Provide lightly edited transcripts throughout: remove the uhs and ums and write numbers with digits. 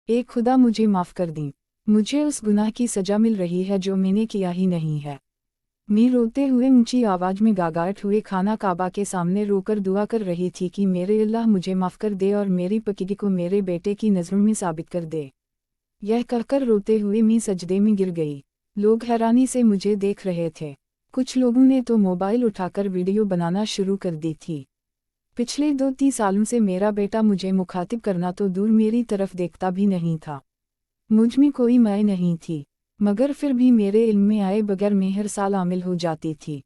ए खुदा मुझे माफ़ कर दी। मुझे उस गुनाह की सज़ा मिल रही है जो मैंने किया ही नहीं है। मैं रोते हुए ऊंची आवाज़ में गागाट हुए खाना काबा के सामने रोकर दुआ कर रही थी कि मेरे अल्लाह मुझे माफ़ कर दे और मेरी पकीगी को मेरे बेटे की नज़रों में साबित कर दे। यह कहकर रोते हुए मैं सजदे में गिर गई। लोग हैरानी से मुझे देख रहे थे। कुछ लोगों ने तो मोबाइल उठाकर वीडियो बनाना शुरू कर दी थी। पिछले 2-3 सालों से मेरा बेटा मुझे मुखातिब करना तो दूर मेरी तरफ देखता भी नहीं था। मुझ में कोई मैं नहीं थी, मगर फिर भी मेरे इल्म में आए बगैर मैं हर साल आमिल हो जाती थी।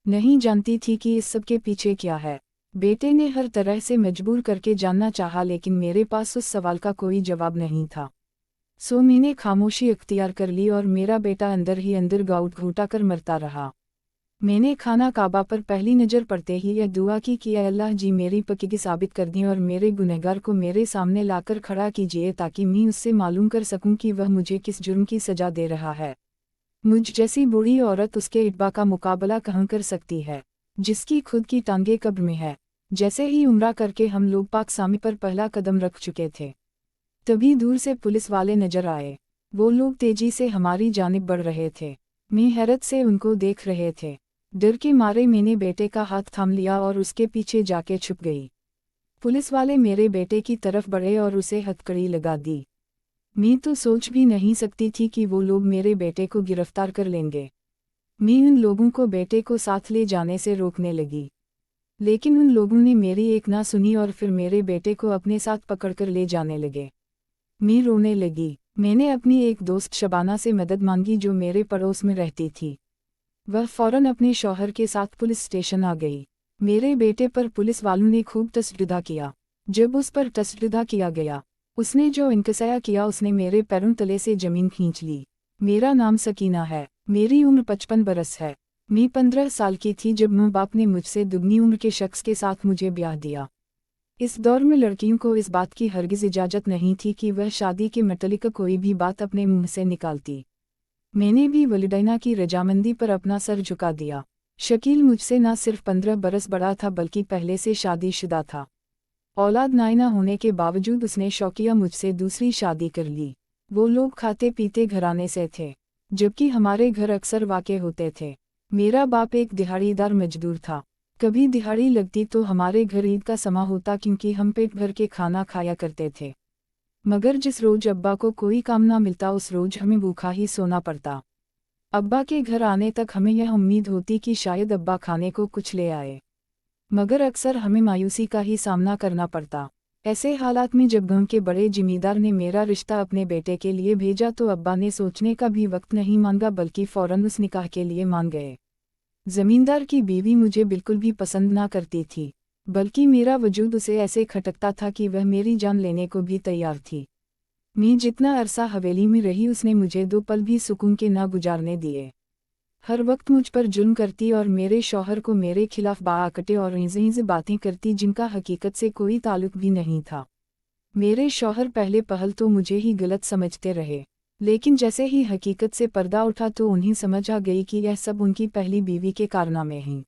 नहीं जानती थी कि इस सब के पीछे क्या है। बेटे ने हर तरह से मजबूर करके जानना चाहा लेकिन मेरे पास उस सवाल का कोई जवाब नहीं था। सो मैंने खामोशी अख्तियार कर ली और मेरा बेटा अंदर ही अंदर गाउट घूटा कर मरता रहा। मैंने खाना काबा पर पहली नज़र पड़ते ही यह दुआ की कि अल्लाह जी मेरी पकीगी साबित कर दी और मेरे गुनहगार को मेरे सामने लाकर खड़ा कीजिए ताकि मैं उससे मालूम कर सकूं कि वह मुझे किस जुर्म की सज़ा दे रहा है। मुझ जैसी बूढ़ी औरत उसके इत्बा का मुकाबला कहाँ कर सकती है, जिसकी खुद की टांगे कब्र में है। जैसे ही उम्रा करके हम लोग पाक सामी पर पहला कदम रख चुके थे, तभी दूर से पुलिस वाले नजर आए। वो लोग तेजी से हमारी जानिब बढ़ रहे थे। मैं हैरत से उनको देख रहे थे। डर के मारे मैंने बेटे का हाथ थाम लिया और उसके पीछे जाके छुप गई। पुलिस वाले मेरे बेटे की तरफ बढ़े और उसे हथकड़ी लगा दी। मैं तो सोच भी नहीं सकती थी कि वो लोग मेरे बेटे को गिरफ्तार कर लेंगे। मैं उन लोगों को बेटे को साथ ले जाने से रोकने लगी, लेकिन उन लोगों ने मेरी एक ना सुनी और फिर मेरे बेटे को अपने साथ पकड़कर ले जाने लगे। मैं रोने लगी। मैंने अपनी एक दोस्त शबाना से मदद मांगी जो मेरे पड़ोस में रहती थी। वह फौरन अपने शौहर के साथ पुलिस स्टेशन आ गई। मेरे बेटे पर पुलिस वालों ने खूब तशद्दुद किया। जब उस पर तशद्दुद किया गया, उसने जो इंकसाया किया उसने मेरे पैरों तले से ज़मीन खींच ली। मेरा नाम सकीना है। मेरी उम्र 55 बरस है। मैं 15 साल की थी जब माँ बाप ने मुझसे दुगनी उम्र के शख्स के साथ मुझे ब्याह दिया। इस दौर में लड़कियों को इस बात की हरगिज़ इजाज़त नहीं थी कि वह शादी के मुतल्लिक़ कोई भी बात अपने मुंह से निकालती। मैंने भी वलिदैन की रजामंदी पर अपना सर झुका दिया। शकील मुझसे न सिर्फ 15 बरस बड़ा था बल्कि पहले से शादीशुदा था। औलाद नायना होने के बावजूद उसने शौकिया मुझसे दूसरी शादी कर ली। वो लोग खाते पीते घराने से थे, जबकि हमारे घर अक्सर वाक़े होते थे। मेरा बाप एक दिहाड़ीदार मजदूर था। कभी दिहाड़ी लगती तो हमारे घर ईद का समा होता क्योंकि हम पेट भर के खाना खाया करते थे। मगर जिस रोज अब्बा को कोई काम ना मिलता उस रोज हमें भूखा ही सोना पड़ता। अब्बा के घर आने तक हमें यह उम्मीद होती कि शायद अब्बा खाने को कुछ ले आए, मगर अक्सर हमें मायूसी का ही सामना करना पड़ता। ऐसे हालात में जब गांव के बड़े जिम्मेदार ने मेरा रिश्ता अपने बेटे के लिए भेजा तो अब्बा ने सोचने का भी वक्त नहीं मांगा बल्कि फौरन उस निकाह के लिए मान गए। जमींदार की बीवी मुझे बिल्कुल भी पसंद ना करती थी, बल्कि मेरा वजूद उसे ऐसे खटकता था कि वह मेरी जान लेने को भी तैयार थी। मैं जितना अरसा हवेली में रही उसने मुझे 2 पल भी सुकून के ना गुजारने दिए। हर वक्त मुझ पर जुल्म करती और मेरे शौहर को मेरे खिलाफ बाकटे और इंज़ बातें करती जिनका हकीकत से कोई ताल्लुक भी नहीं था। मेरे शौहर पहले पहल तो मुझे ही गलत समझते रहे, लेकिन जैसे ही हकीकत से पर्दा उठा तो उन्हें समझ आ गई कि यह सब उनकी पहली बीवी के कारनामे हैं।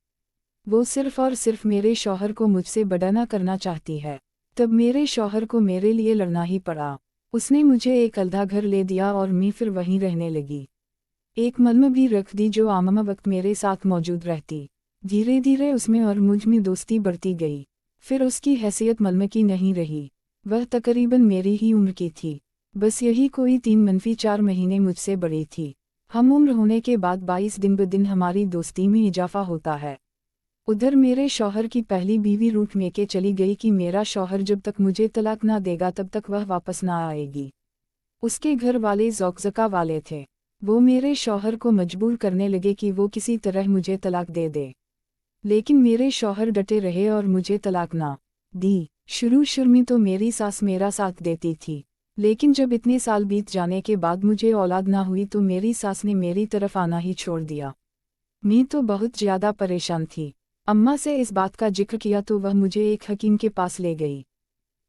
वो सिर्फ और सिर्फ मेरे शौहर को मुझसे बड़ा करना चाहती है। तब मेरे शौहर को मेरे लिए लड़ना ही पड़ा। उसने मुझे एक अलग घर ले दिया और मैं फिर वहीं रहने लगी। एक मलम भी रख दी जो आममा वक्त मेरे साथ मौजूद रहती। धीरे धीरे उसमें और मुझ में दोस्ती बढ़ती गई। फिर उसकी हैसियत मलम की नहीं रही। वह तकरीबन मेरी ही उम्र की थी, बस यही कोई 3-4 महीने मुझसे बड़ी थी। हम उम्र होने के बाद 22 दिन ब दिन हमारी दोस्ती में इजाफा होता है। उधर मेरे शौहर की पहली बीवी रूठ में के चली गई कि मेरा शौहर जब तक मुझे तलाक ना देगा तब तक वह वापस ना आएगी। उसके घर वाले ज़ौक़-ज़का वाले थे। वो मेरे शौहर को मजबूर करने लगे कि वो किसी तरह मुझे तलाक दे दे, लेकिन मेरे शौहर डटे रहे और मुझे तलाक ना दी। शुरू में तो मेरी सास मेरा साथ देती थी, लेकिन जब इतने साल बीत जाने के बाद मुझे औलाद ना हुई तो मेरी सास ने मेरी तरफ आना ही छोड़ दिया। मैं तो बहुत ज़्यादा परेशान थी। अम्मा से इस बात का जिक्र किया तो वह मुझे एक हकीम के पास ले गई।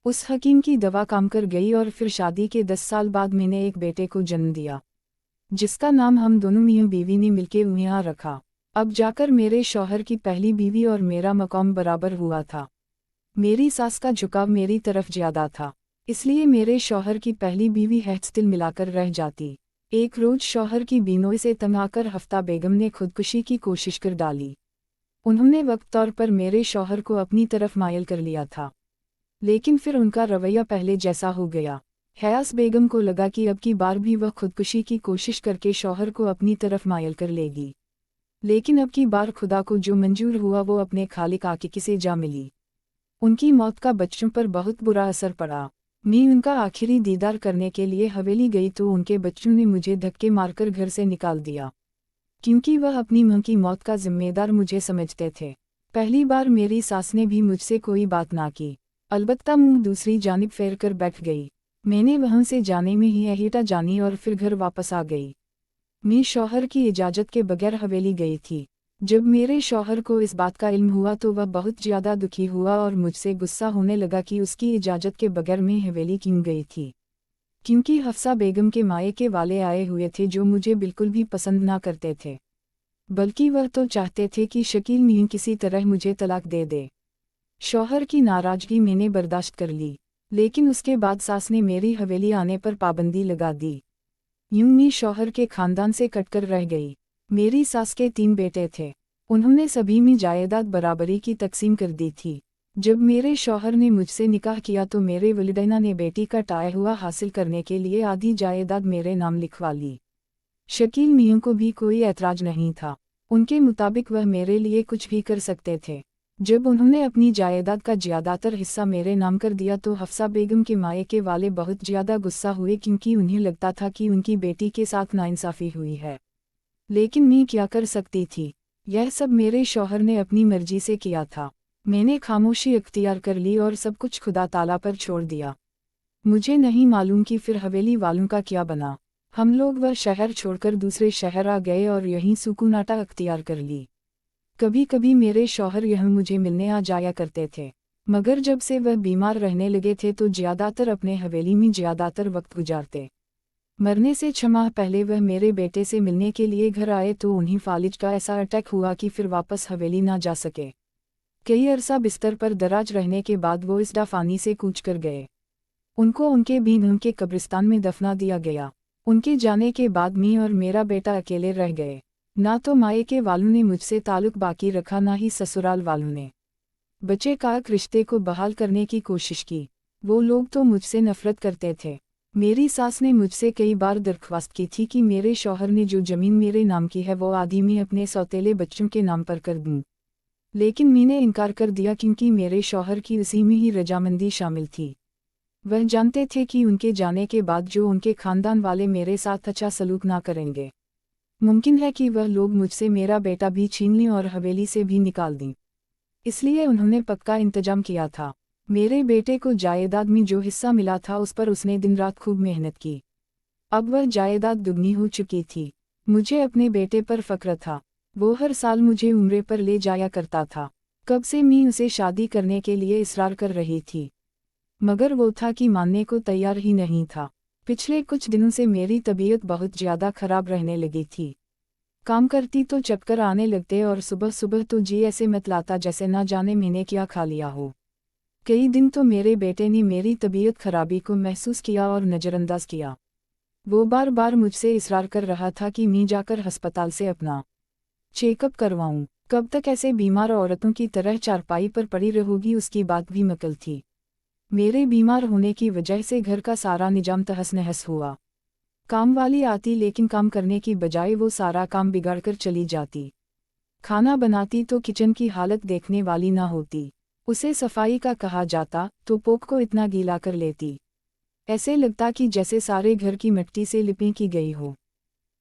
उस हकीम की दवा काम कर गई और फिर शादी के 10 साल बाद मैंने एक बेटे को जन्म दिया, जिसका नाम हम दोनों मियाँ बीवी ने मिलकर मियाँ रखा। अब जाकर मेरे शौहर की पहली बीवी और मेरा मकाम बराबर हुआ था। मेरी सास का झुकाव मेरी तरफ ज़्यादा था। इसलिए मेरे शौहर की पहली बीवी हेस्टिल मिलाकर रह जाती। एक रोज शौहर की बीनोई से तंग आकर हफ्ता बेगम ने खुदकुशी की कोशिश कर डाली। उन्होंने वक्त तौर पर मेरे शौहर को अपनी तरफ मायल कर लिया था, लेकिन फिर उनका रवैया पहले जैसा हो गया। हयास बेगम को लगा कि अब की बार भी वह खुदकुशी की कोशिश करके शौहर को अपनी तरफ मायल कर लेगी, लेकिन अब की बार खुदा को जो मंजूर हुआ वो अपने खालिक आकिकी से जा मिली। उनकी मौत का बच्चों पर बहुत बुरा असर पड़ा। मैं उनका आखिरी दीदार करने के लिए हवेली गई तो उनके बच्चों ने मुझे धक्के मारकर घर से निकाल दिया, क्योंकि वह अपनी मां की मौत का जिम्मेदार मुझे समझते थे। पहली बार मेरी सास ने भी मुझसे कोई बात ना की, अलबत्ता मुंह दूसरी जानिब फेर कर बैठ गई। मैंने वहां से जाने में ही एहिटा जानी और फिर घर वापस आ गई। मैं शौहर की इजाज़त के बगैर हवेली गई थी। जब मेरे शौहर को इस बात का इल्म हुआ तो वह बहुत ज़्यादा दुखी हुआ और मुझसे गुस्सा होने लगा कि उसकी इजाज़त के बगैर मैं हवेली क्यों गई थी, क्योंकि हफ्सा बेगम के मायके वाले आए हुए थे जो मुझे बिल्कुल भी पसंद ना करते थे, बल्कि वह तो चाहते थे कि शकील मियां किसी तरह मुझे तलाक दे दे। शौहर की नाराज़गी मैंने बर्दाश्त कर ली, लेकिन उसके बाद सास ने मेरी हवेली आने पर पाबंदी लगा दी। यूं मैं शौहर के खानदान से कटकर रह गई। मेरी सास के 3 बेटे थे, उन्होंने सभी में जायदाद बराबरी की तकसीम कर दी थी। जब मेरे शौहर ने मुझसे निकाह किया तो मेरे वलिदैन ने बेटी का टाया हुआ हासिल करने के लिए आधी जायदाद मेरे नाम लिखवा ली। शकील मियां को भी कोई ऐतराज नहीं था, उनके मुताबिक वह मेरे लिए कुछ भी कर सकते थे। जब उन्होंने अपनी जायदाद का ज़्यादातर हिस्सा मेरे नाम कर दिया तो हफ्सा बेगम के मायके वाले बहुत ज़्यादा गुस्सा हुए, क्योंकि उन्हें लगता था कि उनकी बेटी के साथ नाइंसाफ़ी हुई है। लेकिन मैं क्या कर सकती थी, यह सब मेरे शौहर ने अपनी मर्जी से किया था। मैंने खामोशी अख्तियार कर ली और सब कुछ खुदा ताला पर छोड़ दिया। मुझे नहीं मालूम कि फिर हवेली वालों का क्या बना। हम लोग वह शहर छोड़कर दूसरे शहर आ गए और यहीं सुकूनाटा अख्तियार कर ली। कभी कभी मेरे शौहर यहाँ मुझे मिलने आ जाया करते थे, मगर जब से वह बीमार रहने लगे थे तो ज़्यादातर अपने हवेली में ज़्यादातर वक्त गुजारते। मरने से 6 माह पहले वह मेरे बेटे से मिलने के लिए घर आए तो उन्हें फालिज का ऐसा अटैक हुआ कि फिर वापस हवेली ना जा सके। कई अरसा बिस्तर पर दराज रहने के बाद वो इस दाफानी से कूच कर गए। उनको उनके बीन उनके कब्रिस्तान में दफना दिया गया। उनके जाने के बाद मैं और मेरा बेटा अकेले रह गए। ना तो मायके वालों ने मुझसे ताल्लुक बाकी रखा, ना ही ससुराल वालों ने। बचे काक रिश्ते को बहाल करने की कोशिश की। वो लोग तो मुझसे नफरत करते थे। मेरी सास ने मुझसे कई बार दरख्वास्त की थी कि मेरे शौहर ने जो ज़मीन मेरे नाम की है वो आधी मैं अपने सौतेले बच्चों के नाम पर कर दूं, लेकिन मैंने इनकार कर दिया, क्योंकि मेरे शौहर की उसी में ही रजामंदी शामिल थी। वह जानते थे कि उनके जाने के बाद जो उनके खानदान वाले मेरे साथ अच्छा सलूक ना करेंगे, मुमकिन है कि वह लोग मुझसे मेरा बेटा भी छीन लें और हवेली से भी निकाल दें। इसलिए उन्होंने पक्का इंतजाम किया था। मेरे बेटे को जायदाद में जो हिस्सा मिला था उस पर उसने दिन रात खूब मेहनत की। अब वह जायदाद दुगनी हो चुकी थी। मुझे अपने बेटे पर फ़क्र था। वो हर साल मुझे उम्रे पर ले जाया करता था। कब से मैं उसे शादी करने के लिए इसरार कर रही थी, मगर वो था कि मानने को तैयार ही नहीं था। पिछले कुछ दिनों से मेरी तबीयत बहुत ज़्यादा खराब रहने लगी थी। काम करती तो चक्कर आने लगते और सुबह सुबह तो जी ऐसे मतलाता जैसे ना जाने मैंने क्या खा लिया हो। कई दिन तो मेरे बेटे ने मेरी तबीयत खराबी को महसूस किया और नज़रअंदाज किया। वो बार बार मुझसे इसरार कर रहा था कि मैं जाकर अस्पताल से अपना चेकअप करवाऊं। कब तक ऐसे बीमार औरतों की तरह चारपाई पर पड़ी रहोगी, उसकी बात भी मकल थी। मेरे बीमार होने की वजह से घर का सारा निजाम तहस नहस हुआ। काम वाली आती लेकिन काम करने की बजाय वो सारा काम बिगाड़कर चली जाती। खाना बनाती तो किचन की हालत देखने वाली ना होती। उसे सफाई का कहा जाता तो पोक को इतना गीला कर लेती, ऐसे लगता कि जैसे सारे घर की मिट्टी से लिपी की गई हो।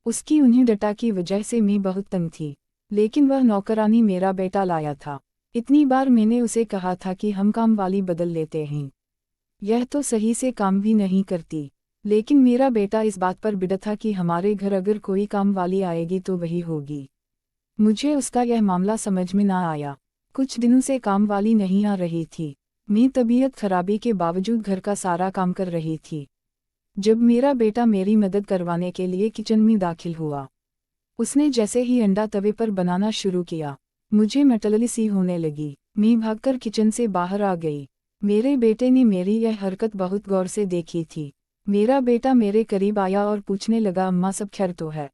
उसकी उन्हीं डटा की वजह से मैं बहुत तंग थी, लेकिन वह नौकरानी मेरा बेटा लाया था। इतनी बार मैंने उसे कहा था कि हम काम वाली बदल लेते हैं, यह तो सही से काम भी नहीं करती, लेकिन मेरा बेटा इस बात पर बिड़ा था कि हमारे घर अगर कोई काम वाली आएगी तो वही होगी। मुझे उसका यह मामला समझ में ना आया। कुछ दिनों से काम वाली नहीं आ रही थी। मैं तबीयत खराबी के बावजूद घर का सारा काम कर रही थी। जब मेरा बेटा मेरी मदद करवाने के लिए किचन में दाखिल हुआ, उसने जैसे ही अंडा तवे पर बनाना शुरू किया, मुझे मटलली सी होने लगी। मैं भागकर किचन से बाहर आ गई। मेरे बेटे ने मेरी यह हरकत बहुत गौर से देखी थी। मेरा बेटा मेरे करीब आया और पूछने लगा, अम्मा सब खैर तो है?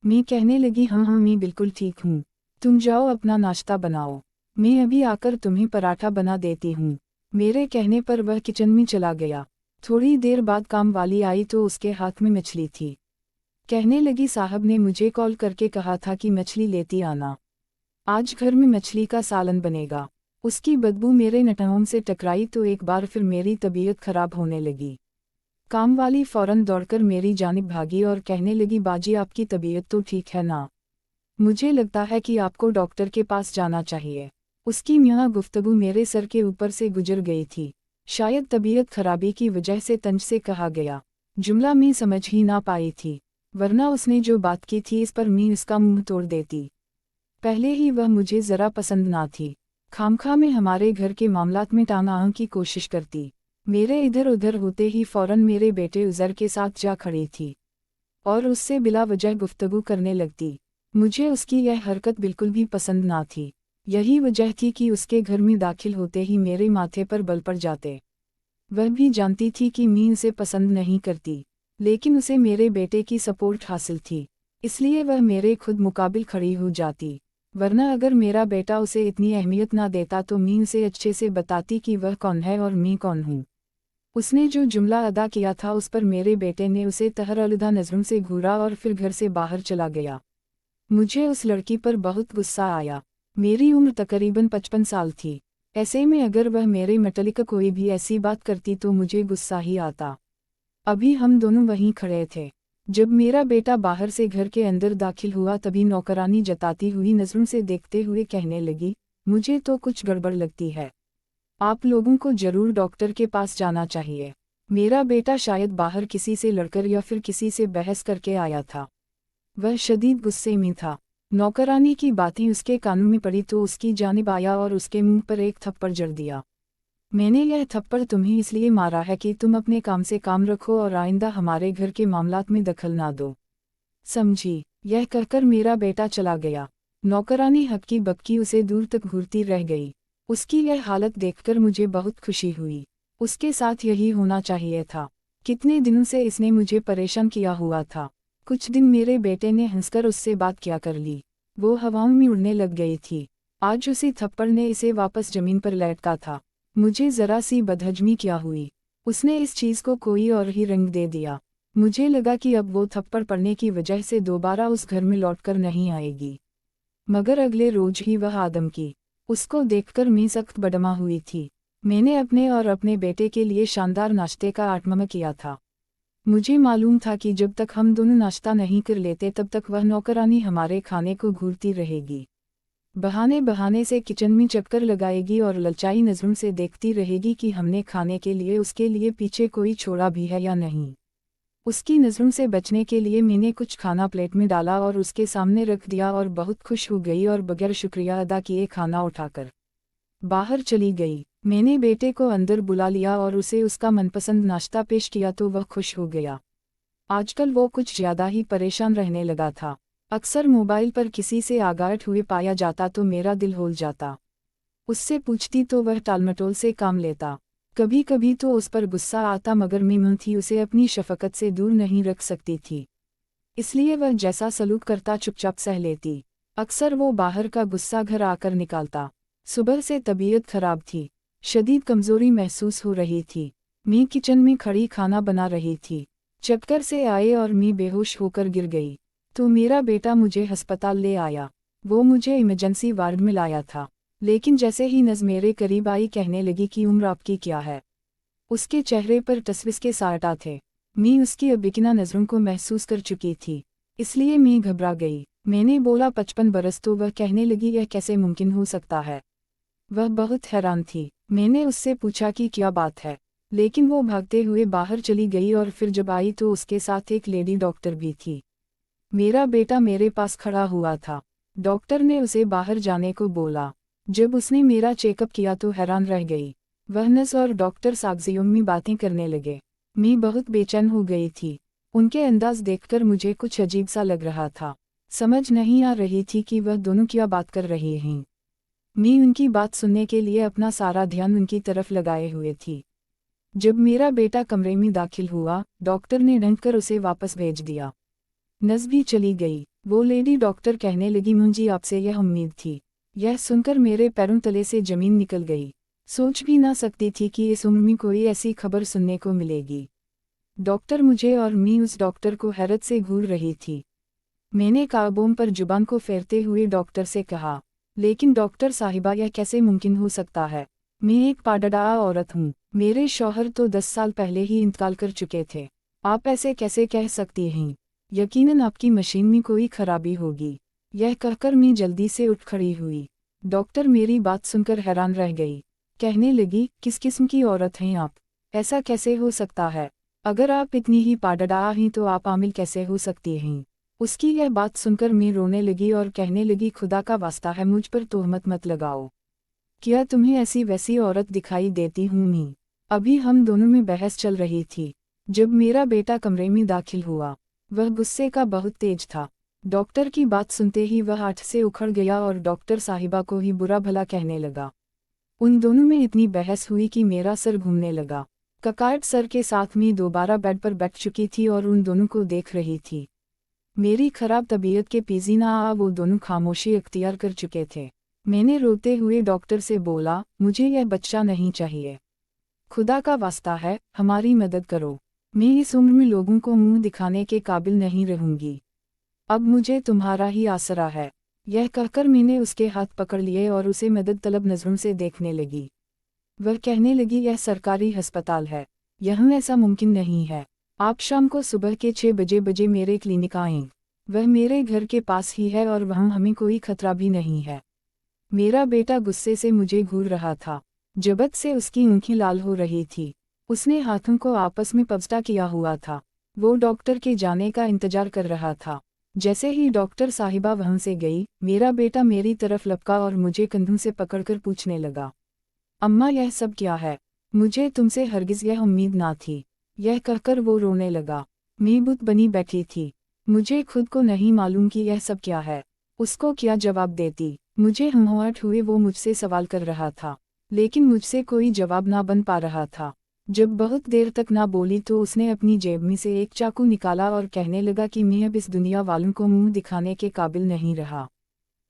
मैं कहने लगी, हाँ हाँ मैं बिल्कुल ठीक हूँ, तुम जाओ अपना नाश्ता बनाओ, मैं अभी आकर तुम्हें पराठा बना देती हूँ। मेरे कहने पर वह किचन में चला गया। थोड़ी देर बाद काम वाली आई तो उसके हाथ में मछली थी। कहने लगी, साहब ने मुझे कॉल करके कहा था कि मछली लेती आना, आज घर में मछली का सालन बनेगा। उसकी बदबू मेरे नटहों से टकराई तो एक बार फिर मेरी तबीयत खराब होने लगी। काम वाली फौरन दौड़कर मेरी जानिब भागी और कहने लगी, बाजी आपकी तबीयत तो ठीक है ना? मुझे लगता है कि आपको डॉक्टर के पास जाना चाहिए। उसकी यहाँ गुफ्तगू मेरे सर के ऊपर से गुजर गई थी। शायद तबीयत खराबी की वजह से तंज से कहा गया जुमला मैं समझ ही ना पाई थी, वरना उसने जो बात की थी इस पर मैं उसका मुंह तोड़ देती। पहले ही वह मुझे ज़रा पसंद ना थी, खामखा में हमारे घर के मामलात में टांग आने की कोशिश करती। मेरे इधर उधर होते ही फौरन मेरे बेटे उज़र के साथ जा खड़ी थी और उससे बिला वजह गुफ्तगू करने लगती। मुझे उसकी यह हरकत बिल्कुल भी पसंद ना थी। यही वजह थी कि उसके घर में दाखिल होते ही मेरे माथे पर बल पड़ जाते। वह भी जानती थी कि मैं उसे पसंद नहीं करती, लेकिन उसे मेरे बेटे की सपोर्ट हासिल थी, इसलिए वह मेरे खुद मुकाबिल खड़ी हो जाती। वरना अगर मेरा बेटा उसे इतनी अहमियत ना देता तो मैं उसे अच्छे से बताती कि वह कौन है और मैं कौन हूँ। उसने जो जुमला अदा किया था उस पर मेरे बेटे ने उसे तहरलुदा नज़रों से घूरा और फिर घर से बाहर चला गया। मुझे उस लड़की पर बहुत गुस्सा आया। मेरी उम्र तकरीबन 55 साल थी। ऐसे में अगर वह मेरे मुतल्लिक़ कोई भी ऐसी बात करती तो मुझे गुस्सा ही आता। अभी हम दोनों वहीं खड़े थे। जब मेरा बेटा बाहर से घर के अंदर दाखिल हुआ तभी नौकरानी जताती हुई नज़रों से देखते हुए कहने लगी, मुझे तो कुछ गड़बड़ लगती है, आप लोगों को जरूर डॉक्टर के पास जाना चाहिए। मेरा बेटा शायद बाहर किसी से लड़कर या फिर किसी से बहस करके आया था। वह शदीद गुस्से में था। नौकरानी की बातें उसके कानों में पड़ी तो उसकी जानिब आया और उसके मुंह पर एक थप्पड़ जड़ दिया। मैंने यह थप्पड़ तुम्हें इसलिए मारा है कि तुम अपने काम से काम रखो और आइंदा हमारे घर के मामलात में दखल ना दो, समझी? यह कहकर मेरा बेटा चला गया। नौकरानी हक्की बक्की उसे दूर तक घूरती रह गई। उसकी यह हालत देखकर मुझे बहुत खुशी हुई। उसके साथ यही होना चाहिए था। कितने दिनों से इसने मुझे परेशान किया हुआ था। कुछ दिन मेरे बेटे ने हंसकर उससे बात किया कर ली। वो हवाओं में उड़ने लग गई थी। आज उसी थप्पड़ ने इसे वापस जमीन पर लौटा था। मुझे ज़रा सी बदहजमी क्या हुई। उसने इस चीज़ को कोई और ही रंग दे दिया। मुझे लगा कि अब वो थप्पड़ पड़ने की वजह से दोबारा उस घर में लौटकर नहीं आएगी। मगर अगले रोज ही वह आदम की। उसको देखकर मैं सख्त बदमा हुई थी। मैंने अपने और अपने बेटे के लिए शानदार नाश्ते का आटमम किया था। मुझे मालूम था कि जब तक हम दोनों नाश्ता नहीं कर लेते तब तक वह नौकरानी हमारे खाने को घूरती रहेगी। बहाने बहाने से किचन में चक्कर लगाएगी और ललचाई नज़रों से देखती रहेगी कि हमने खाने के लिए उसके लिए पीछे कोई छोड़ा भी है या नहीं। उसकी नज़रों से बचने के लिए मैंने कुछ खाना प्लेट में डाला और उसके सामने रख दिया और बहुत खुश हो गई और बगैर शुक्रिया अदा किए खाना उठाकर बाहर चली गई। मैंने बेटे को अंदर बुला लिया और उसे उसका मनपसंद नाश्ता पेश किया तो वह खुश हो गया। आजकल वो कुछ ज़्यादा ही परेशान रहने लगा था। अक्सर मोबाइल पर किसी से आगाट हुए पाया जाता तो मेरा दिल होल जाता। उससे पूछती तो वह टालमटोल से काम लेता। कभी कभी तो उस पर गुस्सा आता मगर मैं थी उसे अपनी शफकत से दूर नहीं रख सकती थी, इसलिए वह जैसा सलूक करता चुपचाप सह लेती। अक्सर वो बाहर का गुस्सा घर आकर निकालता। सुबह से तबीयत खराब थी, शदीद कमज़ोरी महसूस हो रही थी। मैं किचन में खड़ी खाना बना रही थी। चक्कर से आए और मैं बेहोश होकर गिर गई तो मेरा बेटा मुझे अस्पताल ले आया। वो मुझे इमरजेंसी वार्ड में लाया था, लेकिन जैसे ही नज़ मेरे करीब आई कहने लगी कि उम्र आपकी क्या है। उसके चेहरे पर तसवीस के साटा थे। मैं उसकी अबेकिना नज़रों को महसूस कर चुकी थी, इसलिए मैं घबरा गई। मैंने बोला 55 बरस तो वह कहने लगी यह कैसे मुमकिन हो सकता है। वह बहुत हैरान थी। मैंने उससे पूछा कि क्या बात है, लेकिन वो भागते हुए बाहर चली गई और फिर जब आई तो उसके साथ एक लेडी डॉक्टर भी थी। मेरा बेटा मेरे पास खड़ा हुआ था। डॉक्टर ने उसे बाहर जाने को बोला। जब उसने मेरा चेकअप किया तो हैरान रह गई। वह नर्स और डॉक्टर सागजियों में बातें करने लगे। मैं बहुत बेचैन हो गई थी। उनके अंदाज देखकर मुझे कुछ अजीब सा लग रहा था। समझ नहीं आ रही थी कि वह दोनों क्या बात कर रहे हैं। मैं उनकी बात सुनने के लिए अपना सारा ध्यान उनकी तरफ लगाए हुए थी। जब मेरा बेटा कमरे में दाखिल हुआ, डॉक्टर ने ढंढकर उसे वापस भेज दिया। नस भी चली गई। वो लेडी डॉक्टर कहने लगी, मुझे आपसे यह उम्मीद थी। यह सुनकर मेरे पैरों तले से जमीन निकल गई। सोच भी ना सकती थी कि इस उम्र में कोई ऐसी खबर सुनने को मिलेगी। डॉक्टर मुझे और मैं उस डॉक्टर को हैरत से घूर रही थी। मैंने काबों पर जुबान को फेरते हुए डॉक्टर से कहा, लेकिन डॉक्टर साहिबा यह कैसे मुमकिन हो सकता है? मैं एक पाडड़ा औरत हूँ। मेरे शौहर तो 10 साल पहले ही इंतकाल कर चुके थे। आप ऐसे कैसे कह सकती हैं? यकीनन आपकी मशीन में कोई खराबी होगी। यह कहकर मैं जल्दी से उठ खड़ी हुई। डॉक्टर मेरी बात सुनकर हैरान रह गई। कहने लगी, किस किस्म की औरत हैं आप? ऐसा कैसे हो सकता है? अगर आप इतनी ही पाडड़ा हैं तो आप आमिल कैसे हो सकती हैं? उसकी यह बात सुनकर मैं रोने लगी और कहने लगी, खुदा का वास्ता है मुझ पर तोहमत मत लगाओ। क्या तुम्हें ऐसी वैसी औरत दिखाई देती हूँ मैं? अभी हम दोनों में बहस चल रही थी जब मेरा बेटा कमरे में दाखिल हुआ। वह गुस्से का बहुत तेज था। डॉक्टर की बात सुनते ही वह आठ से उखड़ गया और डॉक्टर साहिबा को ही बुरा भला कहने लगा। उन दोनों में इतनी बहस हुई कि मेरा सर घूमने लगा। ककाट सर के साथ मैं दोबारा बेड पर बैठ चुकी थी और उन दोनों को देख रही थी। मेरी खराब तबीयत के पीजीना वो दोनों खामोशी अख्तियार कर चुके थे। मैंने रोते हुए डॉक्टर से बोला, मुझे यह बच्चा नहीं चाहिए। खुदा का वास्ता है, हमारी मदद करो। मैं इस उम्र में लोगों को मुंह दिखाने के काबिल नहीं रहूंगी। अब मुझे तुम्हारा ही आसरा है। यह कहकर मैंने उसके हाथ पकड़ लिए और उसे मदद तलब नजरों से देखने लगी। वह कहने लगी, यह सरकारी अस्पताल है, यहाँ ऐसा मुमकिन नहीं है। आप शाम को सुबह के 6 बजे मेरे क्लिनिक आएं। वह मेरे घर के पास ही है और वहाँ हमें कोई खतरा भी नहीं है। मेरा बेटा गुस्से से मुझे घूर रहा था। जबत से उसकी आंखें लाल हो रही थी। उसने हाथों को आपस में पबस्टा किया हुआ था। वो डॉक्टर के जाने का इंतजार कर रहा था। जैसे ही डॉक्टर साहिबा वहाँ से गई, मेरा बेटा मेरी तरफ लपका और मुझे कंधों से पकड़कर पूछने लगा, अम्मा यह सब क्या है? मुझे तुमसे हरगिज यह उम्मीद ना थी। यह कहकर वो रोने लगा। मैं बुत बनी बैठी थी। मुझे खुद को नहीं मालूम कि यह सब क्या है। उसको क्या जवाब देती? मुझे हम्हवाट हुए वो मुझसे सवाल कर रहा था, लेकिन मुझसे कोई जवाब ना बन पा रहा था। जब बहुत देर तक ना बोली तो उसने अपनी जेब में से एक चाकू निकाला और कहने लगा कि मैं अब इस दुनिया वालों को मुंह दिखाने के काबिल नहीं रहा।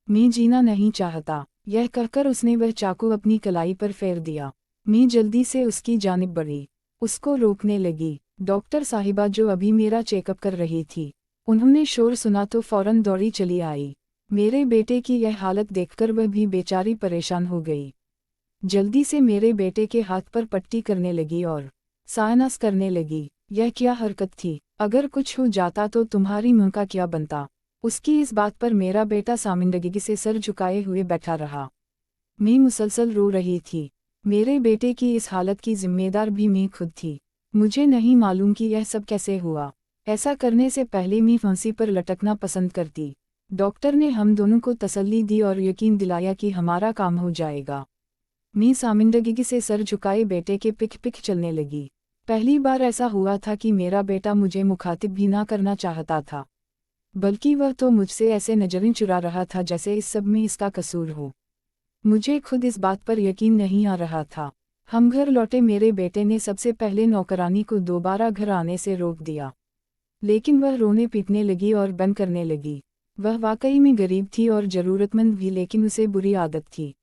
मैं जीना नहीं चाहता। यह कहकर उसने वह चाकू अपनी कलाई पर फेर दिया। मैं जल्दी से उसकी जानिब बढ़ी, उसको रोकने लगी। डॉक्टर साहिबा जो अभी मेरा चेकअप कर रही थी, उन्होंने शोर सुना तो फौरन दौड़ी चली आई। मेरे बेटे की यह हालत देखकर वह भी बेचारी परेशान हो गई। जल्दी से मेरे बेटे के हाथ पर पट्टी करने लगी और साइनस करने लगी। यह क्या हरकत थी? अगर कुछ हो जाता तो तुम्हारी मां का क्या बनता? उसकी इस बात पर मेरा बेटा सामिंदगी से सर झुकाए हुए बैठा रहा। मैं मुसलसल रो रही थी। मेरे बेटे की इस हालत की जिम्मेदार भी मैं खुद थी। मुझे नहीं मालूम कि यह सब कैसे हुआ। ऐसा करने से पहले मैं फांसी पर लटकना पसंद करती। डॉक्टर ने हम दोनों को तसल्ली दी और यकीन दिलाया कि हमारा काम हो जाएगा। मैं सामिंदगी से सर झुकाए बेटे के पिक पिक चलने लगी। पहली बार ऐसा हुआ था कि मेरा बेटा मुझे मुखातिब भी ना करना चाहता था, बल्कि वह तो मुझसे ऐसे नजरें चुरा रहा था जैसे इस सब में इसका कसूर हो। मुझे खुद इस बात पर यकीन नहीं आ रहा था। हम घर लौटे। मेरे बेटे ने सबसे पहले नौकरानी को दोबारा घर आने से रोक दिया, लेकिन वह रोने पीटने लगी और बन करने लगी। वह वाकई में गरीब थी और ज़रूरतमंद भी, लेकिन उसे बुरी आदत थी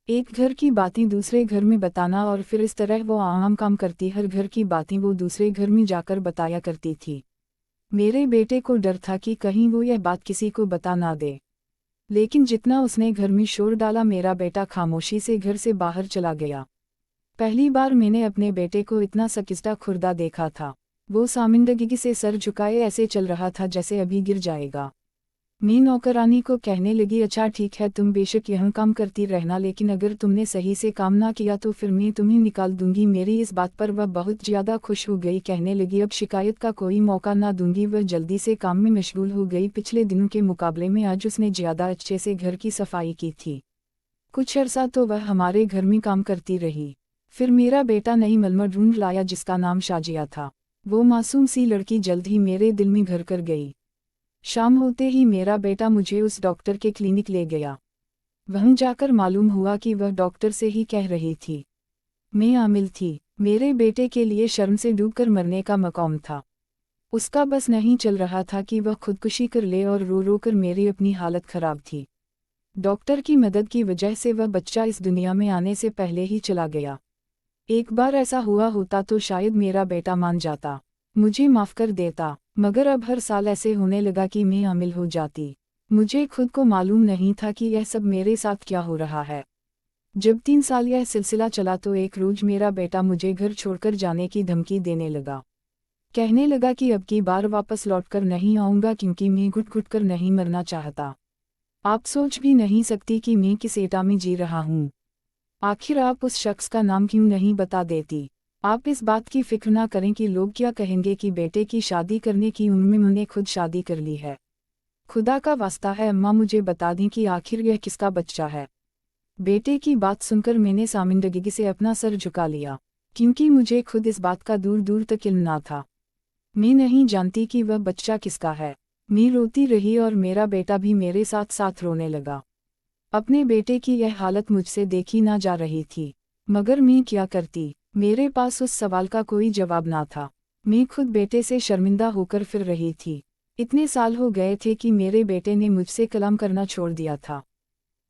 एक घर की बातें दूसरे घर में बताना, और फिर इस तरह वो आम काम करती, हर घर की बातें वो दूसरे घर में जाकर बताया करती थी। मेरे बेटे को डर था कि कहीं वो यह बात किसी को बता ना दे, लेकिन जितना उसने घर में शोर डाला, मेरा बेटा खामोशी से घर से बाहर चला गया। पहली बार मैंने अपने बेटे को इतना सकिस्ता खुर्दा देखा था। वो सामिंदगी से सर झुकाए ऐसे चल रहा था जैसे अभी गिर जाएगा। मैं नौकरानी को कहने लगी, अच्छा ठीक है, तुम बेशक यह काम करती रहना, लेकिन अगर तुमने सही से काम ना किया तो फिर मैं तुम्हें निकाल दूंगी। मेरी इस बात पर वह बहुत ज़्यादा खुश हो गई। कहने लगी, अब शिकायत का कोई मौका ना दूंगी। वह जल्दी से काम में मशगूल हो गई। पिछले दिनों के मुकाबले में आज उसने ज़्यादा अच्छे से घर की सफाई की थी। कुछ अर्सा तो वह हमारे घर में काम करती रही। फिर मेरा बेटा नई मलमा ढूंढ लाया जिसका नाम शाजिया था। वो मासूम सी लड़की जल्द ही मेरे दिल में घर कर गई। शाम होते ही मेरा बेटा मुझे उस डॉक्टर के क्लिनिक ले गया। वहीं जाकर मालूम हुआ कि वह डॉक्टर से ही कह रही थी। मैं आमिल थी। मेरे बेटे के लिए शर्म से डूबकर मरने का मकाम था। उसका बस नहीं चल रहा था कि वह खुदकुशी कर ले और रो रो कर मेरी अपनी हालत खराब थी। डॉक्टर की मदद की वजह से वह बच्चा इस दुनिया में आने से पहले ही चला गया। एक बार ऐसा हुआ होता तो शायद मेरा बेटा मान जाता, मुझे माफ़ कर देता, मगर अब हर साल ऐसे होने लगा कि मैं हामिल हो जाती। मुझे खुद को मालूम नहीं था कि यह सब मेरे साथ क्या हो रहा है। जब 3 साल यह सिलसिला चला तो एक रोज मेरा बेटा मुझे घर छोड़कर जाने की धमकी देने लगा। कहने लगा कि अब की बार वापस लौटकर नहीं आऊँगा क्योंकि मैं घुट घुट कर नहीं मरना चाहता। आप सोच भी नहीं सकती कि मैं किस एटा में जी रहा हूँ। आखिर आप उस शख्स का नाम क्यों नहीं बता देती? आप इस बात की फिक्र ना करें कि लोग क्या कहेंगे कि बेटे की शादी करने की उम्र में मैंने खुद शादी कर ली है। खुदा का वास्ता है अम्मा, मुझे बता दें कि आखिर यह किसका बच्चा है। बेटे की बात सुनकर मैंने सामिंदगी से अपना सर झुका लिया, क्योंकि मुझे खुद इस बात का दूर दूर तक इल्म ना था। मैं नहीं जानती कि वह बच्चा किसका है। मैं रोती रही और मेरा बेटा भी मेरे साथ साथ रोने लगा। अपने बेटे की यह हालत मुझसे देखी ना जा रही थी, मगर मैं क्या करती? मेरे पास उस सवाल का कोई जवाब ना था। मैं खुद बेटे से शर्मिंदा होकर फिर रही थी। इतने साल हो गए थे कि मेरे बेटे ने मुझसे कलाम करना छोड़ दिया था।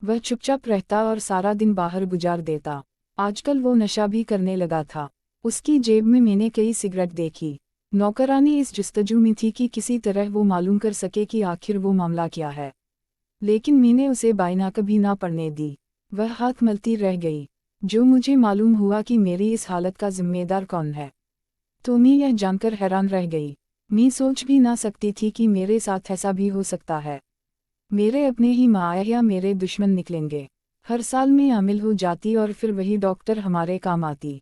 वह चुपचाप रहता और सारा दिन बाहर गुजार देता। आजकल वो नशा भी करने लगा था। उसकी जेब में मैंने कई सिगरेट देखी। नौकरानी इस जुस्तजू में थी कि किसी तरह वो मालूम कर सके कि आखिर वो मामला क्या है, लेकिन मैंने उसे बायना कभी ना पड़ने दी। वह हाथ मलती रह गई। जो मुझे मालूम हुआ कि मेरी इस हालत का जिम्मेदार कौन है, तो मैं यह जानकर हैरान रह गई। मैं सोच भी ना सकती थी कि मेरे साथ ऐसा भी हो सकता है। मेरे अपने ही माँ या मेरे दुश्मन निकलेंगे। हर साल मैं हामिल हो जाती और फिर वही डॉक्टर हमारे काम आती।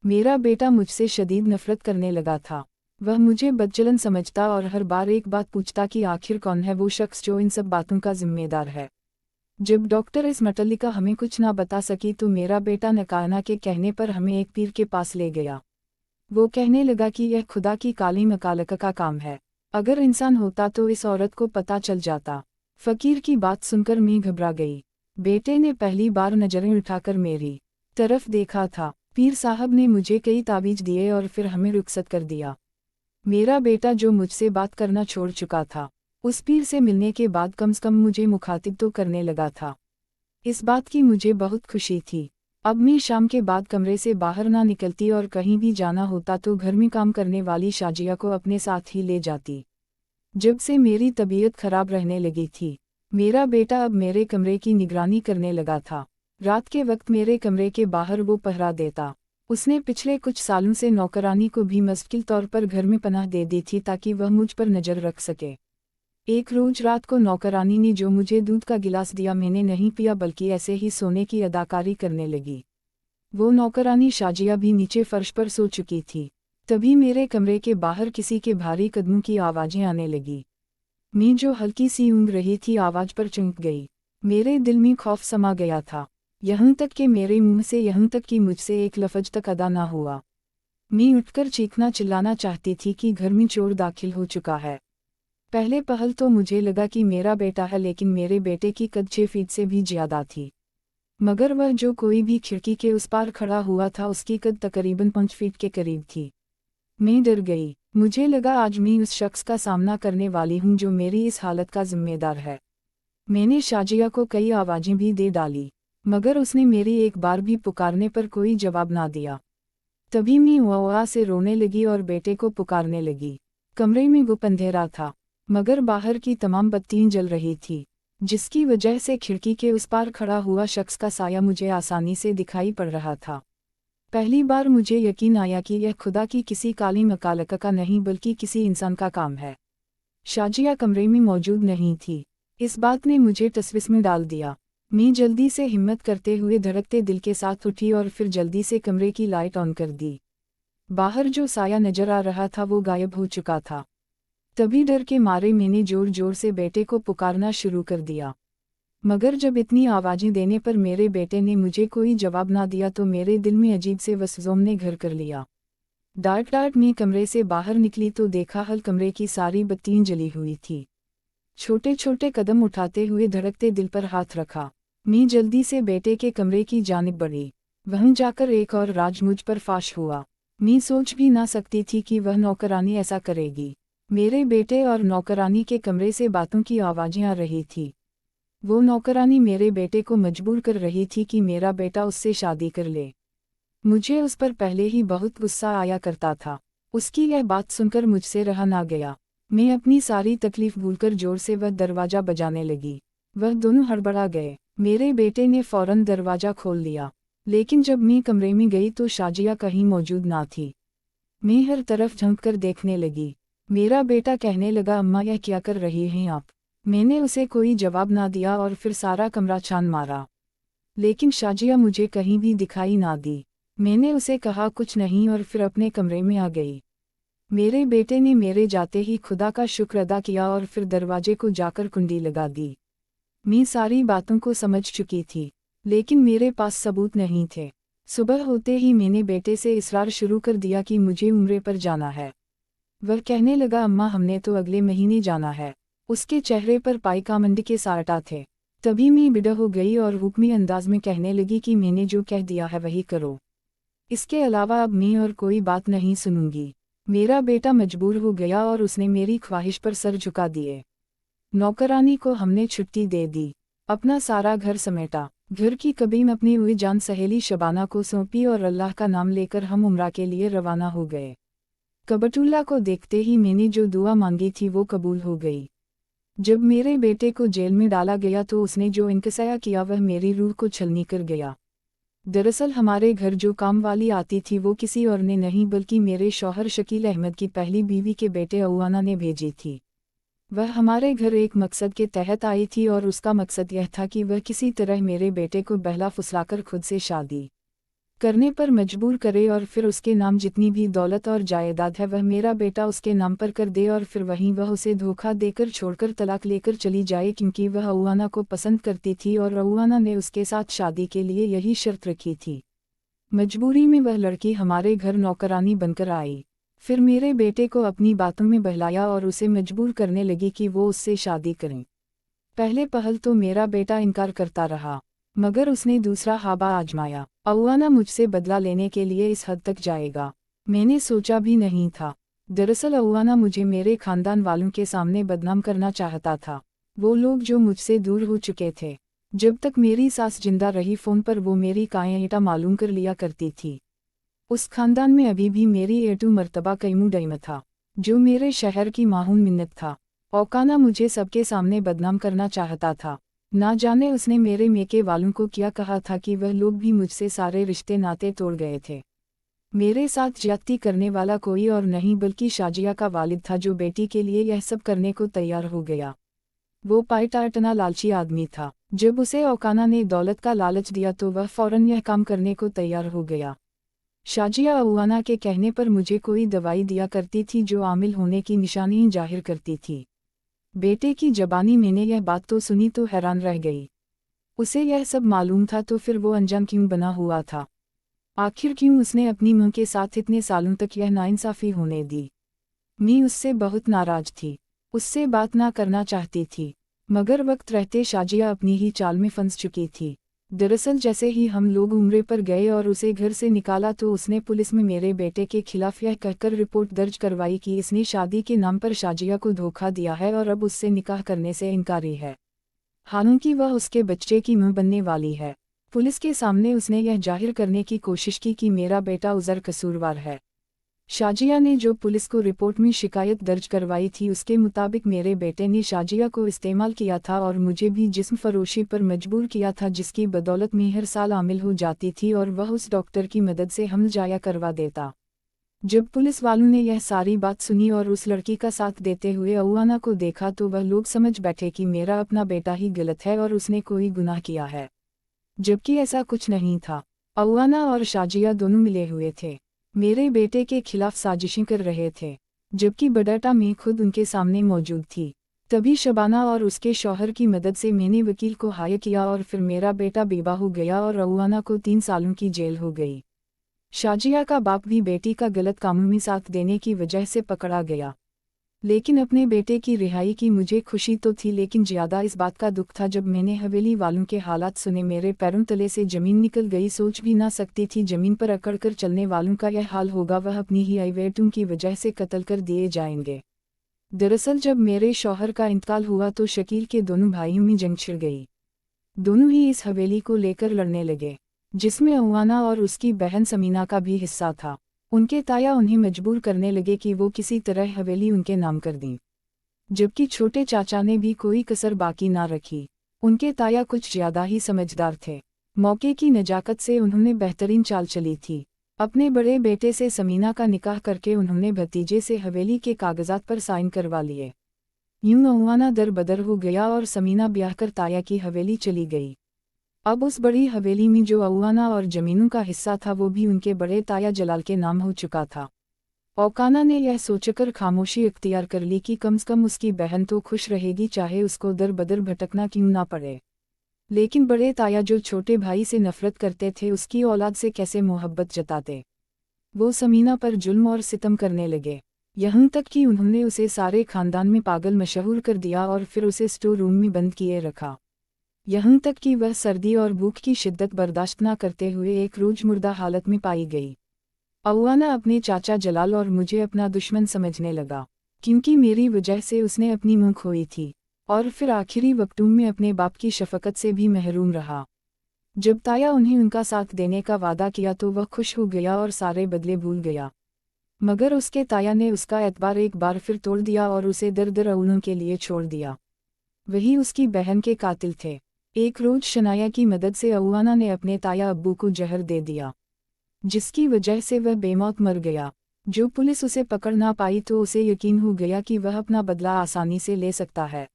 मेरा बेटा मुझसे शदीद नफरत करने लगा था। वह मुझे बदचलन समझता और हर बार एक बात पूछता कि आखिर कौन है वो शख्स जो इन सब बातों का जिम्मेदार है। जब डॉक्टर इस मतल्लिका हमें कुछ ना बता सकी तो मेरा बेटा नकाना के कहने पर हमें एक पीर के पास ले गया। वो कहने लगा कि यह खुदा की काली मकालका का काम है। अगर इंसान होता तो इस औरत को पता चल जाता। फकीर की बात सुनकर मैं घबरा गई। बेटे ने पहली बार नजरें उठाकर मेरी तरफ देखा था। पीर साहब ने मुझे कई तावीज दिए और फिर हमें रुखसत कर दिया। मेरा बेटा जो मुझसे बात करना छोड़ चुका था, उस पीर से मिलने के बाद कम से कम मुझे मुखातिब तो करने लगा था। इस बात की मुझे बहुत खुशी थी। अब मैं शाम के बाद कमरे से बाहर ना निकलती और कहीं भी जाना होता तो घर में काम करने वाली शाजिया को अपने साथ ही ले जाती। जब से मेरी तबीयत खराब रहने लगी थी, मेरा बेटा अब मेरे कमरे की निगरानी करने लगा था। रात के वक्त मेरे कमरे के बाहर वो पहरा देता। उसने पिछले कुछ सालों से नौकरानी को भी मुश्किल तौर पर घर में पनाह दे दी थी ताकि वह मुझ पर नज़र रख सके। एक रोज रात को नौकरानी ने जो मुझे दूध का गिलास दिया मैंने नहीं पिया बल्कि ऐसे ही सोने की अदाकारी करने लगी। वो नौकरानी शाजिया भी नीचे फर्श पर सो चुकी थी। तभी मेरे कमरे के बाहर किसी के भारी कदमों की आवाज़ें आने लगी। मैं जो हल्की सी ऊँघ रही थी आवाज़ पर चौंक गई। मेरे दिल में खौफ समा गया था, यहाँ तक कि मेरे मुंह से यहाँ तक कि मुझसे एक लफ्ज तक अदा ना हुआ। मैं उठकर चीखना चिल्लाना चाहती थी कि घर में चोर दाखिल हो चुका है। पहले पहल तो मुझे लगा कि मेरा बेटा है, लेकिन मेरे बेटे की कद 6 फीट से भी ज्यादा थी। मगर वह जो कोई भी खिड़की के उस पार खड़ा हुआ था उसकी कद तकरीबन 5 फीट के करीब थी। मैं डर गई। मुझे लगा आज मैं उस शख्स का सामना करने वाली हूँ जो मेरी इस हालत का जिम्मेदार है। मैंने शाजिया को कई आवाज़ें भी दे डाली, मगर उसने मेरी एक बार भी पुकारने पर कोई जवाब ना दिया। तभी मैं वाह से रोने लगी और बेटे को पुकारने लगी। कमरे में गुप अंधेरा था, मगर बाहर की तमाम बत्तियां जल रही थी, जिसकी वजह से खिड़की के उस पार खड़ा हुआ शख्स का साया मुझे आसानी से दिखाई पड़ रहा था। पहली बार मुझे यकीन आया कि यह खुदा की किसी काली मकालका का नहीं बल्कि किसी इंसान का काम है। शाजिया कमरे में मौजूद नहीं थी। इस बात ने मुझे तसवीस में डाल दिया। मैं जल्दी से हिम्मत करते हुए धड़कते दिल के साथ उठी और फिर जल्दी से कमरे की लाइट ऑन कर दी। बाहर जो साया नजर आ रहा था वो गायब हो चुका था। तभी डर के मारे मैंने जोर जोर से बेटे को पुकारना शुरू कर दिया, मगर जब इतनी आवाज़ें देने पर मेरे बेटे ने मुझे कोई जवाब ना दिया तो मेरे दिल में अजीब से वसवसों ने घर कर लिया। डांट डांट मैं कमरे से बाहर निकली तो देखा हल कमरे की सारी बत्तियां जली हुई थी। छोटे छोटे कदम उठाते हुए धड़कते दिल पर हाथ रखा। मैं जल्दी से बेटे के कमरे की जानिब बढ़ी। वहीं जाकर एक और राज मुझ पर फाश हुआ। मैं सोच भी ना सकती थी कि वह नौकरानी ऐसा करेगी। मेरे बेटे और नौकरानी के कमरे से बातों की आवाज़ें आ रही थी। वो नौकरानी मेरे बेटे को मजबूर कर रही थी कि मेरा बेटा उससे शादी कर ले। मुझे उस पर पहले ही बहुत गुस्सा आया करता था। उसकी यह बात सुनकर मुझसे रहा ना गया। मैं अपनी सारी तकलीफ भूलकर जोर से वह दरवाज़ा बजाने लगी। वह दोनों हड़बड़ा गए। मेरे बेटे ने फौरन दरवाज़ा खोल दिया, लेकिन जब मैं कमरे में गई तो शाजिया कहीं मौजूद ना थी। मैं हर तरफ झांककर देखने लगी। मेरा बेटा कहने लगा, अम्मा यह क्या कर रही हैं आप? मैंने उसे कोई जवाब ना दिया और फिर सारा कमरा छान मारा, लेकिन शाजिया मुझे कहीं भी दिखाई ना दी। मैंने उसे कहा कुछ नहीं और फिर अपने कमरे में आ गई। मेरे बेटे ने मेरे जाते ही खुदा का शुक्र अदा किया और फिर दरवाजे को जाकर कुंडी लगा दी। मैं सारी बातों को समझ चुकी थी, लेकिन मेरे पास सबूत नहीं थे। सुबह होते ही मैंने बेटे से इसरार शुरू कर दिया कि मुझे उम्रे पर जाना है। वह कहने लगा, अम्मा हमने तो अगले महीने जाना है। उसके चेहरे पर पाइकामंड के सारटा थे। तभी मैं बिड़ा हो गई और हुक्मी अंदाज में कहने लगी कि मैंने जो कह दिया है वही करो। इसके अलावा अब मैं और कोई बात नहीं सुनूंगी। मेरा बेटा मजबूर हो गया और उसने मेरी ख्वाहिश पर सर झुका दिए। नौकरानी को हमने छुट्टी दे दी, अपना सारा घर समेटा, घर की कबीम अपनी हुई जान सहेली शबाना को सौंपी और अल्लाह का नाम लेकर हम उम्रा के लिए रवाना हो गए। कबटुल्ला को देखते ही मैंने जो दुआ मांगी थी वो कबूल हो गई। जब मेरे बेटे को जेल में डाला गया तो उसने जो इंकसाया किया वह मेरी रूह को छलनी कर गया। दरअसल हमारे घर जो काम वाली आती थी वो किसी और ने नहीं बल्कि मेरे शौहर शकील अहमद की पहली बीवी के बेटे अऊआना ने भेजी थी। वह हमारे घर एक मकसद के तहत आई थी और उसका मकसद यह था कि वह किसी तरह मेरे बेटे को बहला फुसलाकर खुद से शादी करने पर मजबूर करे और फिर उसके नाम जितनी भी दौलत और जायदाद है वह मेरा बेटा उसके नाम पर कर दे और फिर वहीं वह उसे धोखा देकर छोड़कर तलाक लेकर चली जाए, क्योंकि वह अऊआना को पसंद करती थी और अऊआना ने उसके साथ शादी के लिए यही शर्त रखी थी। मजबूरी में वह लड़की हमारे घर नौकरानी बनकर आई। फिर मेरे बेटे को अपनी बातों में बहलाया और उसे मजबूर करने लगी कि वो उससे शादी करें। पहले पहल तो मेरा बेटा इनकार करता रहा, मगर उसने दूसरा हाबा आजमाया। अऊआना मुझसे बदला लेने के लिए इस हद तक जाएगा, मैंने सोचा भी नहीं था। दरअसल अऊआना मुझे मेरे खानदान वालों के सामने बदनाम करना चाहता था, वो लोग जो मुझसे दूर हो चुके थे। जब तक मेरी सास जिंदा रही फ़ोन पर वो मेरी कायेटा मालूम कर लिया करती थी। उस खानदान में अभी भी मेरी एटू मर्तबा कैमू डैम था, जो मेरे शहर की माहून मिन्नत था। औकाना मुझे सबके सामने बदनाम करना चाहता था। ना जाने उसने मेरे मेके वालों को क्या कहा था कि वह लोग भी मुझसे सारे रिश्ते नाते तोड़ गए थे। मेरे साथ ज्यादती करने वाला कोई और नहीं बल्कि शाजिया का वालिद था, जो बेटी के लिए यह सब करने को तैयार हो गया। वो पायटाटना लालची आदमी था। जब उसे औकाना ने दौलत का लालच दिया तो वह फौरन यह काम करने को तैयार हो गया। शाजिया अऊआना के कहने पर मुझे कोई दवाई दिया करती थी जो आमिल होने की निशानी जाहिर करती थी। बेटे की जबानी मैंने यह बात तो सुनी तो हैरान रह गई। उसे यह सब मालूम था तो फिर वो अनजान क्यों बना हुआ था? आखिर क्यों उसने अपनी मां के साथ इतने सालों तक यह नाइंसाफ़ी होने दी? मैं उससे बहुत नाराज थी, उससे बात ना करना चाहती थी, मगर वक्त रहते शाजिया अपनी ही चाल में फंस चुकी थी। दरअसल जैसे ही हम लोग उम्रे पर गए और उसे घर से निकाला तो उसने पुलिस में मेरे बेटे के खिलाफ यह कहकर रिपोर्ट दर्ज करवाई कि इसने शादी के नाम पर शाजिया को धोखा दिया है और अब उससे निकाह करने से इनकारी है, हालांकि वह उसके बच्चे की मां बनने वाली है। पुलिस के सामने उसने यह जाहिर करने की कोशिश की कि मेरा बेटा उज़र कसूरवार है। शाजिया ने जो पुलिस को रिपोर्ट में शिकायत दर्ज करवाई थी उसके मुताबिक मेरे बेटे ने शाजिया को इस्तेमाल किया था और मुझे भी जिस्म फरोशी पर मजबूर किया था, जिसकी बदौलत मैं हर साल आमिल हो जाती थी और वह उस डॉक्टर की मदद से हमल जाया करवा देता। जब पुलिस वालों ने यह सारी बात सुनी और उस लड़की का साथ देते हुए अऊआना को देखा तो वह लोग समझ बैठे कि मेरा अपना बेटा ही गलत है और उसने कोई गुनाह किया है, जबकि ऐसा कुछ नहीं था। अऊआना और शाजिया दोनों मिले हुए थे, मेरे बेटे के खिलाफ साजिशें कर रहे थे, जबकि बडाटा मैं खुद उनके सामने मौजूद थी। तभी शबाना और उसके शौहर की मदद से मैंने वकील को हायर किया और फिर मेरा बेटा बेवा हो गया और अऊआना को 3 सालों की जेल हो गई। शाजिया का बाप भी बेटी का गलत कामों में साथ देने की वजह से पकड़ा गया। लेकिन अपने बेटे की रिहाई की मुझे खुशी तो थी, लेकिन ज़्यादा इस बात का दुख था जब मैंने हवेली वालों के हालात सुने। मेरे पैरों तले से ज़मीन निकल गई। सोच भी ना सकती थी ज़मीन पर अकड़कर चलने वालों का यह हाल होगा। वह अपनी ही बेटों की वजह से कत्ल कर दिए जाएंगे। दरअसल जब मेरे शौहर का इंतकाल हुआ तो शकील के दोनों भाइयों में जंग छिड़ गई। दोनों ही इस हवेली को लेकर लड़ने लगे, जिसमें अवाना और उसकी बहन समीना का भी हिस्सा था। उनके ताया उन्हें मजबूर करने लगे कि वो किसी तरह हवेली उनके नाम कर दें, जबकि छोटे चाचा ने भी कोई कसर बाकी ना रखी। उनके ताया कुछ ज्यादा ही समझदार थे। मौके की नजाकत से उन्होंने बेहतरीन चाल चली थी। अपने बड़े बेटे से समीना का निकाह करके उन्होंने भतीजे से हवेली के कागजात पर साइन करवा लिए। यूं अवाना दर बदर हो गया और समीना ब्याह कर ताया की हवेली चली गई। अब उस बड़ी हवेली में जो अवाना और जमीनों का हिस्सा था वो भी उनके बड़े ताया जलाल के नाम हो चुका था। औकाना ने यह सोचकर खामोशी इख्तियार कर ली कि कम से कम उसकी बहन तो खुश रहेगी, चाहे उसको दर बदर भटकना क्यों ना पड़े। लेकिन बड़े ताया जो छोटे भाई से नफरत करते थे, उसकी औलाद से कैसे मोहब्बत जताते। वो समीना पर जुल्म और सितम करने लगे, यहाँ तक कि उन्होंने उसे सारे खानदान में पागल मशहूर कर दिया और फिर उसे स्टोर रूम में बंद किए रखा। यहाँ तक कि वह सर्दी और भूख की शिद्दत बर्दाश्त न करते हुए एक रोज मुर्दा हालत में पाई गई। अवाना अपने चाचा जलाल और मुझे अपना दुश्मन समझने लगा, क्योंकि मेरी वजह से उसने अपनी मुँह खोई थी और फिर आखिरी वक्तों में अपने बाप की शफकत से भी महरूम रहा। जब ताया उन्हें उनका साथ देने का वादा किया तो वह खुश हो गया और सारे बदले भूल गया। मगर उसके ताया ने उसका एतबार एक बार फिर तोड़ दिया और उसे दर दर अवलों के लिए छोड़ दिया। वही उसकी बहन के कातिल थे। एक रोज शनाया की मदद से अवाना ने अपने ताया अब्बू को जहर दे दिया, जिसकी वजह से वह बेमौत मर गया। जो पुलिस उसे पकड़ ना पाई तो उसे यकीन हो गया कि वह अपना बदला आसानी से ले सकता है,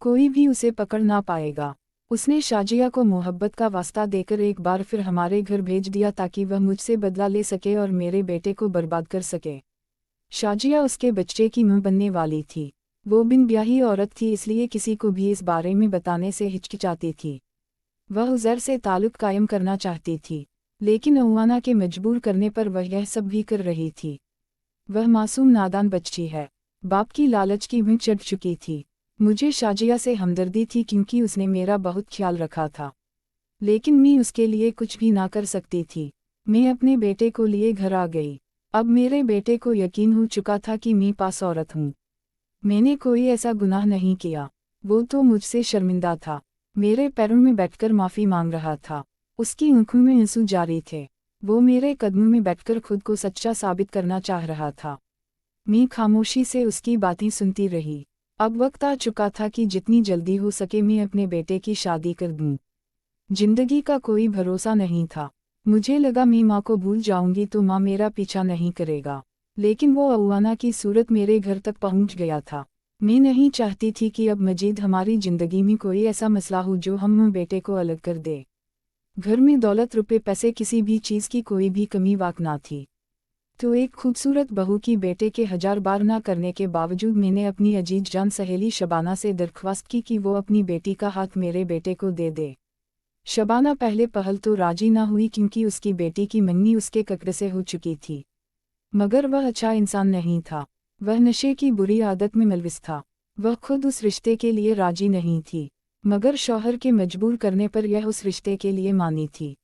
कोई भी उसे पकड़ ना पाएगा। उसने शाजिया को मोहब्बत का वास्ता देकर एक बार फिर हमारे घर भेज दिया ताकि वह मुझसे बदला ले सके और मेरे बेटे को बर्बाद कर सके। शाजिया उसके बच्चे की मां बनने वाली थी। वो बिन ब्याही औरत थी, इसलिए किसी को भी इस बारे में बताने से हिचकिचाती थी। वह उज़ैर से ताल्लुक़ कायम करना चाहती थी, लेकिन अवाना के मजबूर करने पर वह यह सब भी कर रही थी। वह मासूम नादान बच्ची है, बाप की लालच की भीड़ चढ़ चुकी थी। मुझे शाजिया से हमदर्दी थी क्योंकि उसने मेरा बहुत ख्याल रखा था, लेकिन मैं उसके लिए कुछ भी ना कर सकती थी। मैं अपने बेटे को लिए घर आ गई। अब मेरे बेटे को यकीन हो चुका था कि मैं पास औरत हूँ। मैंने कोई ऐसा गुनाह नहीं किया। वो तो मुझसे शर्मिंदा था, मेरे पैरों में बैठकर माफ़ी मांग रहा था। उसकी आंखों में आंसू जारी थे। वो मेरे कदमों में बैठकर खुद को सच्चा साबित करना चाह रहा था। मैं खामोशी से उसकी बातें सुनती रही। अब वक्त आ चुका था कि जितनी जल्दी हो सके मैं अपने बेटे की शादी कर दूं। जिंदगी का कोई भरोसा नहीं था। मुझे लगा मैं माँ को भूल जाऊंगी तो माँ मेरा पीछा नहीं करेगा, लेकिन वो अवाना की सूरत मेरे घर तक पहुंच गया था। मैं नहीं चाहती थी कि अब मजीद हमारी जिंदगी में कोई ऐसा मसला हो जो हम बेटे को अलग कर दे। घर में दौलत, रुपए, पैसे, किसी भी चीज़ की कोई भी कमी वाक ना थी। तो एक खूबसूरत बहू की बेटे के 1000 बार ना करने के बावजूद मैंने अपनी अजीज जान सहेली शबाना से दरख्वास्त की कि वो अपनी बेटी का हाथ मेरे बेटे को दे दे। शबाना पहले पहल तो राजी ना हुई क्योंकि उसकी बेटी की मन्नी उसके कक्र से हो चुकी थी, मगर वह अच्छा इंसान नहीं था। वह नशे की बुरी आदत में मुलविस था। वह खुद उस रिश्ते के लिए राजी नहीं थी, मगर शौहर के मजबूर करने पर यह उस रिश्ते के लिए मानी थी।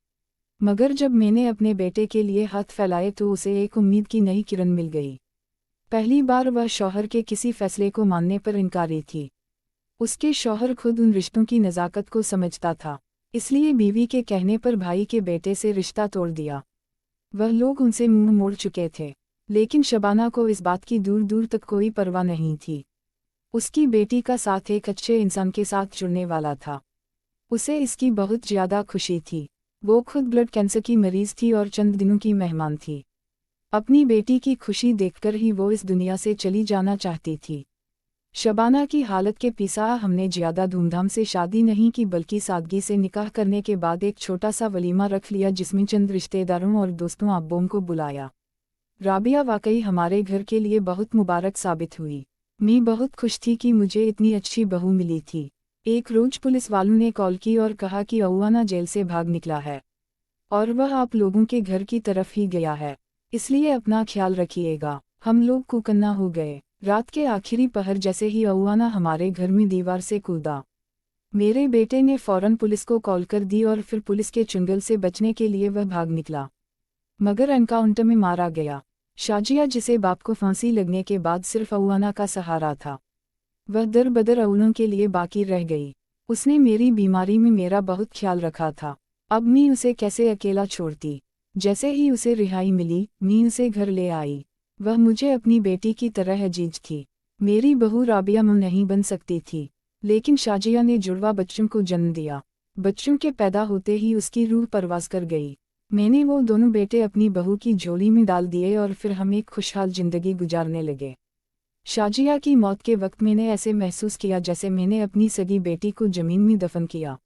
मगर जब मैंने अपने बेटे के लिए हाथ फैलाए तो उसे एक उम्मीद की नई किरण मिल गई। पहली बार वह शौहर के किसी फैसले को मानने पर इनकारी थी। उसके शौहर खुद उन रिश्तों की नज़ाकत को समझता था, इसलिए बीवी के कहने पर भाई के बेटे से रिश्ता तोड़ दिया। वह लोग उनसे मुंह मोड़ चुके थे, लेकिन शबाना को इस बात की दूर दूर तक कोई परवाह नहीं थी। उसकी बेटी का साथ एक अच्छे इंसान के साथ जुड़ने वाला था। उसे इसकी बहुत ज़्यादा खुशी थी। वो खुद ब्लड कैंसर की मरीज थी और चंद दिनों की मेहमान थी। अपनी बेटी की खुशी देखकर ही वो इस दुनिया से चली जाना चाहती थी। शबाना की हालत के पिसा हमने ज़्यादा धूमधाम से शादी नहीं की, बल्कि सादगी से निकाह करने के बाद एक छोटा सा वलीमा रख लिया जिसमें चंद रिश्तेदारों और दोस्तों अब्बों को बुलाया। राबिया वाकई हमारे घर के लिए बहुत मुबारक साबित हुई। मैं बहुत खुश थी कि मुझे इतनी अच्छी बहू मिली थी। एक रोज पुलिस वालों ने कॉल की और कहा कि अवाना जेल से भाग निकला है और वह आप लोगों के घर की तरफ ही गया है, इसलिए अपना ख्याल रखिएगा। हम लोग कुकन्ना हो गए। रात के आखिरी पहर जैसे ही अऊआना हमारे घर में दीवार से कूदा। मेरे बेटे ने फौरन पुलिस को कॉल कर दी और फिर पुलिस के चुंगल से बचने के लिए वह भाग निकला, मगर एनकाउंटर में मारा गया। शाजिया, जिसे बाप को फांसी लगने के बाद सिर्फ अऊआना का सहारा था, वह दर बदर अऊलों के लिए बाकी रह गई। उसने मेरी बीमारी में मेरा बहुत ख्याल रखा था। अब मैं उसे कैसे अकेला छोड़ती। जैसे ही उसे रिहाई मिली, मैं उसे घर ले आई। वह मुझे अपनी बेटी की तरह अजीज थी। मेरी बहू राबिया मुँह नहीं बन सकती थी, लेकिन शाजिया ने जुड़वा बच्चों को जन्म दिया। बच्चों के पैदा होते ही उसकी रूह परवास कर गई। मैंने वो दोनों बेटे अपनी बहू की झोली में डाल दिए और फिर हम एक खुशहाल जिंदगी गुजारने लगे। शाजिया की मौत के वक्त मैंने ऐसे महसूस किया जैसे मैंने अपनी सगी बेटी को जमीन में दफन किया।